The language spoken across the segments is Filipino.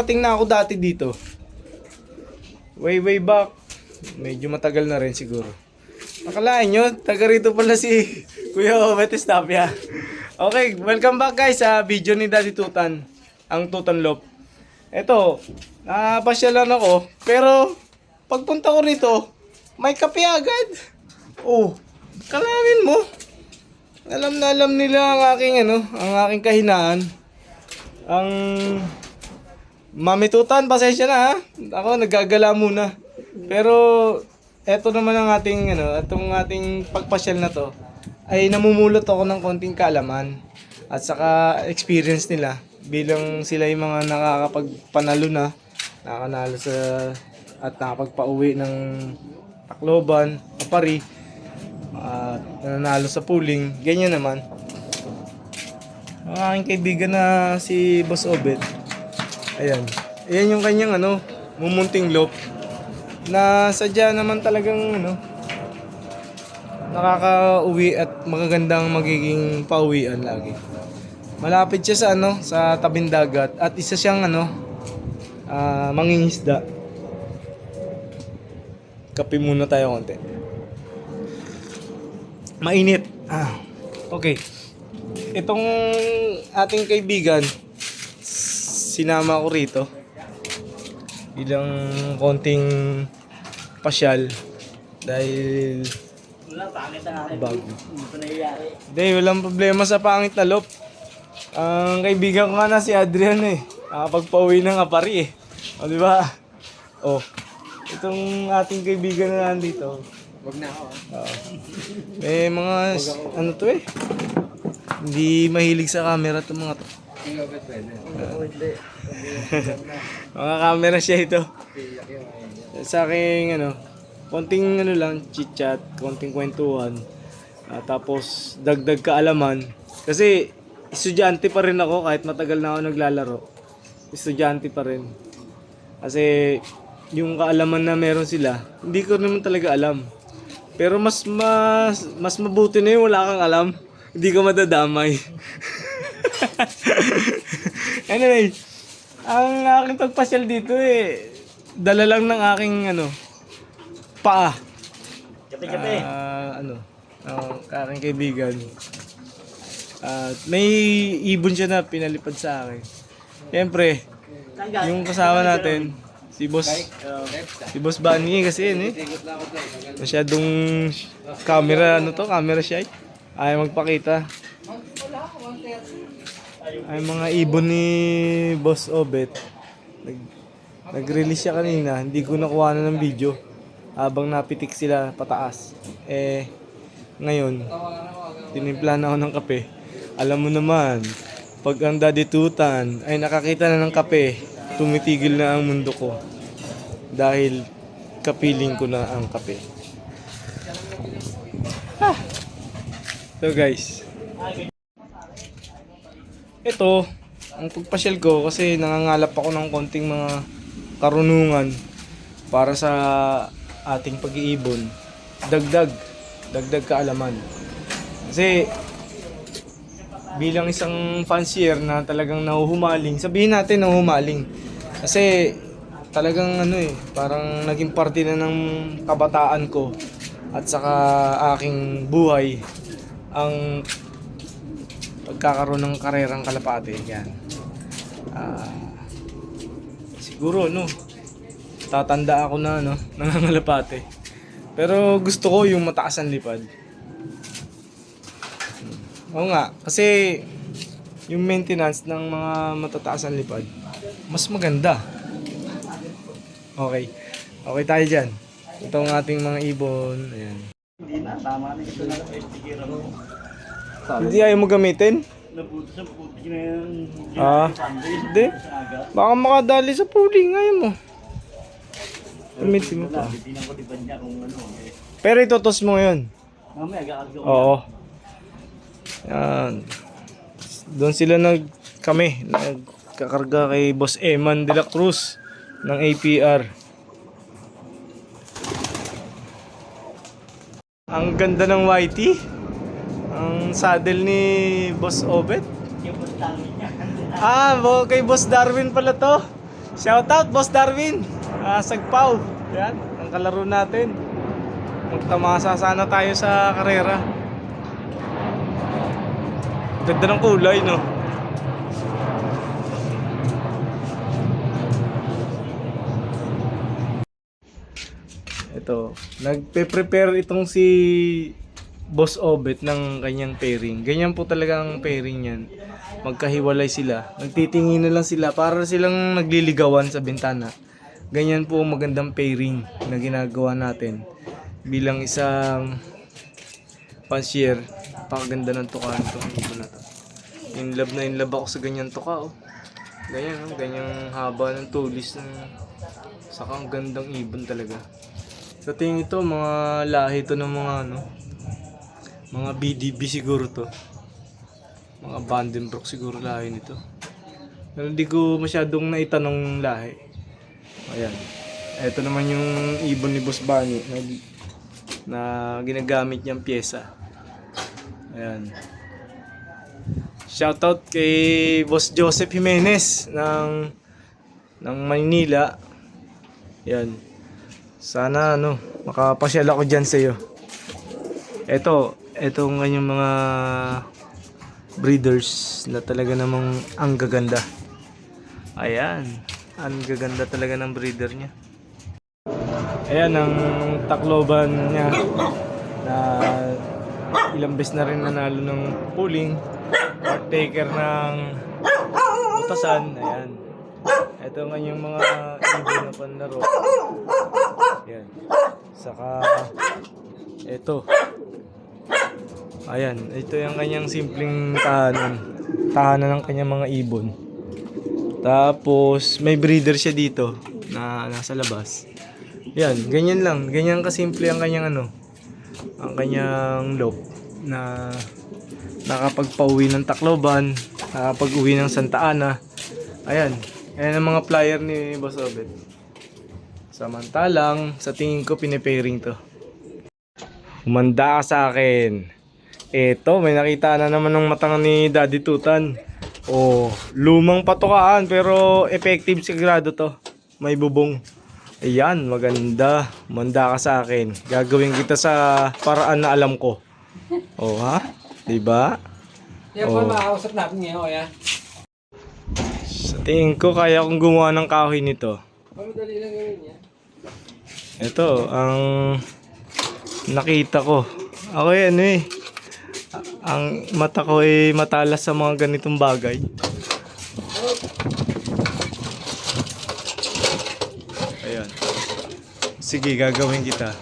nakarating na ako dati dito. Way back. Medyo matagal na rin siguro. Akalain nyo, taga rito pala si Kuya Obet Estapia. Okay, welcome back guys sa video ni Daddy Tutan. Ang Tutan Lop. Eto, napasyalan ako. Pero, pagpunta ko rito, may kape agad. Oh, kalawin mo. Alam na alam nila ang aking ang aking kahinaan. Ang Mami Tutan, pasensya na ha. Ako naggagala muna. Pero eto naman ang ating itong ating pagpasyal na to ay namumulot ako ng konting kaalaman at saka experience nila bilang sila yung mga nakakapagpanalo na, nakakanalo sa at nakapagpauwi ng Tacloban, Apari, at nanalo sa pooling, ganyan naman. Ang aking kaibigan na si Boss Obet, ayan yung kanyang mumunting lop na sadya naman talagang nakakauwi at magagandang magiging pauwian lagi. Malapit siya sa sa tabing dagat at isa siyang mangingisda. Kape muna tayo konti. Mainit. Okay. Itong ating kaibigan, sinama ko rito bilang konting pasyal dahil bago. Hindi, walang problema sa pangit na lop. Ang kaibigan ko nga na si Adrian nakapagpauwi ng Apari O, di ba? Oh, itong ating kaibigan na nandito. Wag na ako. May mga hindi mahilig sa camera itong mga to. Mga camera siya ito. Sa aking konting lang, chit-chat, konting kwentuhan. Tapos dagdag kaalaman. Kasi estudyante pa rin ako kahit matagal na ako naglalaro. Estudyante pa rin. Kasi yung kaalaman na meron sila, hindi ko naman talaga alam. Pero mas mabuti na yung wala kang alam. Hindi ka madadamay. Anyway, ang aking pagpasyal dito dala lang ng aking paa. Kape. Aking kaibigan. May ibon siya na pinalipad sa akin. Siyempre, yung kasama natin, si Boss Bunny kasi masyadong camera camera shy. Ayaw magpakita. Ay mga ibon ni Boss Obet. Nag-release siya kanina, hindi ko nakuha na ng video habang napitik sila pataas. Ngayon, tinimpla na ako ng kape. Alam mo naman, pag ang Daddy Tutan ay nakakita na ng kape, tumitigil na ang mundo ko. Dahil kapiling ko na ang kape. So guys, ito ang pagpasyal ko kasi nangangalap ako ng konting mga karunungan para sa ating pag-iibon. Dagdag kaalaman. Kasi bilang isang fancier na talagang nahuhumaling, sabihin natin nahuhumaling. Kasi talagang parang naging parte na ng kabataan ko at saka aking buhay ang pagkakaroon ng karerang kalapate. Yan. Siguro tatanda ako na nangangalapate. Pero gusto ko yung mataas ang lipad. Oo nga, kasi yung maintenance ng mga matataas ang lipad mas maganda. Okay tayo dyan. Ito ang ating mga ibon. Ayan. Hindi na, tama na ito na lang sticker mo. Hindi ayaw mo gamitin? Nabuto na yung hindi. Baka makadali sa pooling. Ayaw mo. Gamitin mo pa. Tinan ko diba niya kung Pero itotos mo ngayon. Mamaya gakarga ko. Oo. Yan. Doon sila kami nagkakarga kay Boss Eman de la Cruz ng APR. Ang ganda ng YT. Ang saddle ni Boss Obet. Yung Boss Darwin niya. Kay Boss Darwin pala to. Shoutout, Boss Darwin. Sagpaw. Yan, ang kalaro natin. Magtamasa sana tayo sa karera. Ganda ng kulay, no? Ito, nagpe-prepare itong si Boss Obet ng kanyang pairing. Ganyan po talaga ang pairing yan. Magkahiwalay sila. Nagtitingin na lang sila para silang nagliligawan sa bintana. Ganyan po ang magandang pairing na ginagawa natin. Bilang isang pansier, napakaganda ng tukaan itong ibon na to. In love ako sa ganyan tuka, oh. Ganyan, oh. Ganyang haba ng tulis ng saka ang gandang ibon talaga. Sa tingin ito, mga lahi ito ng mga mga BDB siguro to. Mga Vandenbroek siguro lahi nito. Pero hindi ko masyadong naitanong lahi. Ayan. Ito naman yung ibon ni Boss Bunny na ginagamit niyang pyesa. Ayan. Shoutout kay Boss Joseph Jimenez ng Maynila. Ayan. Sana makapasyal ako dyan sa iyo. Etong kanyang mga breeders na talaga namang ang gaganda. Ayan, ang gaganda talaga ng breeder niya. Ayan ang Tacloban niya na ilang beses na rin nanalo ng pooling, partaker ng utasan. Ayan. Ito ang kanyang mga ibon na panlaro. Ayan. Saka ito. Ayan, ito yung kanyang simpleng tahanan. Tahanan ng kanyang mga ibon. Tapos may breeder siya dito na nasa labas. Yan, ganyan lang. Ganyan kasimple ang kanyang ang kanyang loop na nakapagpauwi ng Tacloban, nakapag-uwi ng Santa Ana. Ayan. Ayan ang mga flyer ni Boss Obet. Samantalang, sa tingin ko pinipairing to. Humanda ka sa akin. Eto, may nakita na naman ng matang ni Daddy Tutan. Oh, lumang patukaan pero effective sigurado to. May bubong. Ayan, maganda. Humanda ka sa akin. Gagawin kita sa paraan na alam ko. Oh, ha? Diba? Yan po, makausap natin ngayon, ya. Sa tingin ko, kaya kong gumawa ng kahoy nito. Madali lang gawin niya. Ito, ang nakita ko. Ako ang mata ko ay matalas sa mga ganitong bagay. Ayan. Sige, gagawin kita.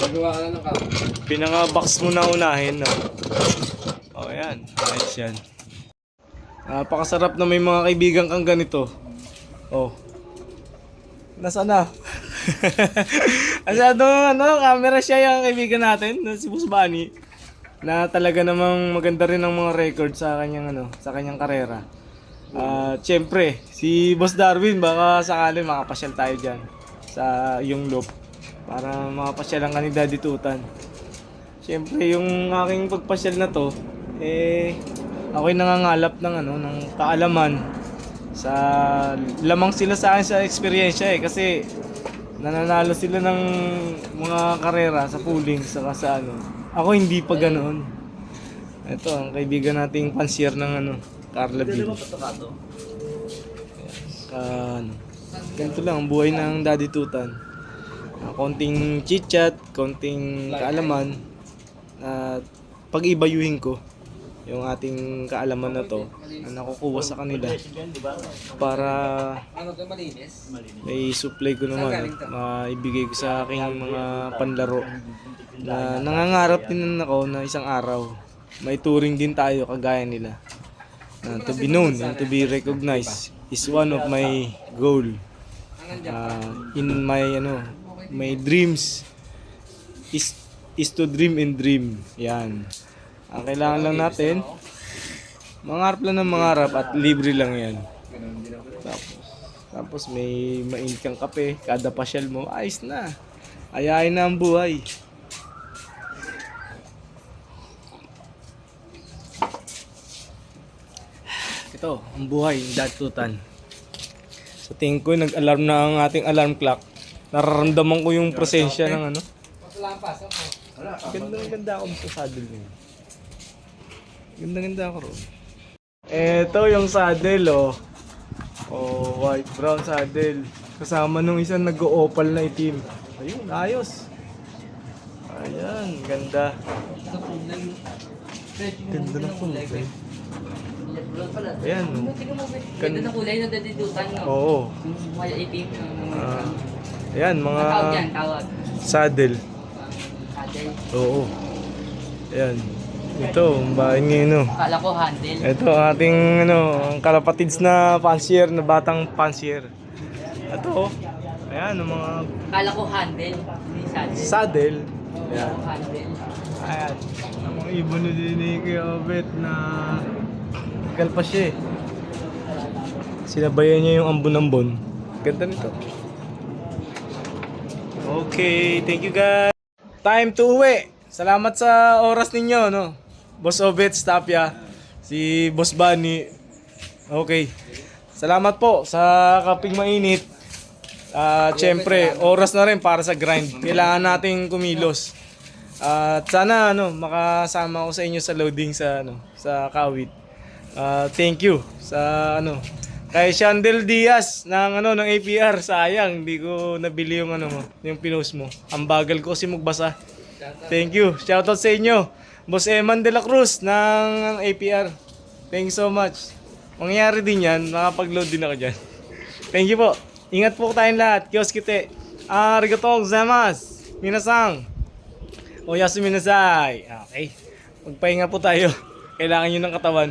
Magawa ka lang ng kapo. Pinanga-box mo na unahin, no? O, ayan. Ayos yan. Napakasarap na may mga kaibigan kang ganito. Oh. Nasaan na? Asyadong camera siya yung kaibigan natin, si Boss Bunny. Na talaga namang maganda rin ang mga record sa kanyang sa kanyang karera. Siyempre, si Boss Darwin baka sakali makapasyal tayo diyan sa yung loop para makapasyalan ka ni Daddy Tutan. Siyempre, yung aking pagpasyal na to ako'y nangangalap ng ng kaalaman sa lamang sila sa akin sa experience kasi nananalo sila ng mga karera sa pooling saka sa Ako hindi pa ganoon. Ito ang kaibigan nating pansier ng Carla B. Ganito lang ang buhay ng Daddy Tutan. Konting chit-chat, konting kaalaman at pag-ibayuhin ko yung ating kaalaman na to na nakukuha sa kanila para may supply ko naman maibigay ko sa aking mga panlaro na nangangarap din ako na isang araw may touring din tayo kagaya nila. To be known and to be recognized is one of my goal. In my dreams is to dream and dream. Yan. Ang kailangan lang natin, mangarap lang ng mangarap at libre lang yan. Tapos may mainit kang kape, kada pasyal mo, ayos na. Ayayin na ang buhay. Ito, ang buhay, datutan. Sa tingin ko, nag-alarm na ang ating alarm clock. Nararamdaman ko yung presensya ng ano. Pasalampas ako. Ganda ako sa saddle niya. Ganda ako ron. Ito yung saddle, oh. Oh, white brown saddle. Kasama nung isang nag-opal na itim. Ayun, ayos. Ayan, ganda. Sa kulay. Ganda ng kulay. Ayan. Ganda ng kulay na dadidutan, no? Oo. Yung wala itim. Ayan, mga Tawag yan, tawag. saddle. Handle. Oo. Ayan. Ito, ang bahay ni ano. Akala ko handle. Ito ang ating ano, ang kalapatids na pansier, na batang pansier. Ito, ayan, ang mga Akala ko handle. Hindi saddle. saddle. Ayan. Handle. Ayan. Ang mga ibon na din ni Kuya Obet na kalpa siya eh. Sinabayan niya yung ambon-ambon. Ganda nito. Okay, thank you guys. Time to uwi. Salamat sa oras ninyo, no? Boss Obet, Tapia, si Boss Bunny. Okay. Salamat po sa kaping mainit. Siyempre, oras na rin para sa grind. Kailangan nating kumilos. At sana ano, makasama ko sa inyo sa loading sa ano, sa Kawit. Thank you sa ano, kay Shandel Diaz ng ano ng APR. Sayang hindi ko nabili yung ano mo, yung pinost mo. Ang bagal ko kasi magbasa. Thank you. Shoutout sa inyo. Boss Eman de la Cruz ng APR. Thank you so much. Mangyayari din yan, makapag-load din ako dyan. Thank you po. Ingat po tayong lahat. Kioskite. Arigatou gozaimasu. Minasang. Oyasu minasai. Okay. Magpahinga po tayo. Kailangan nyo ng katawan.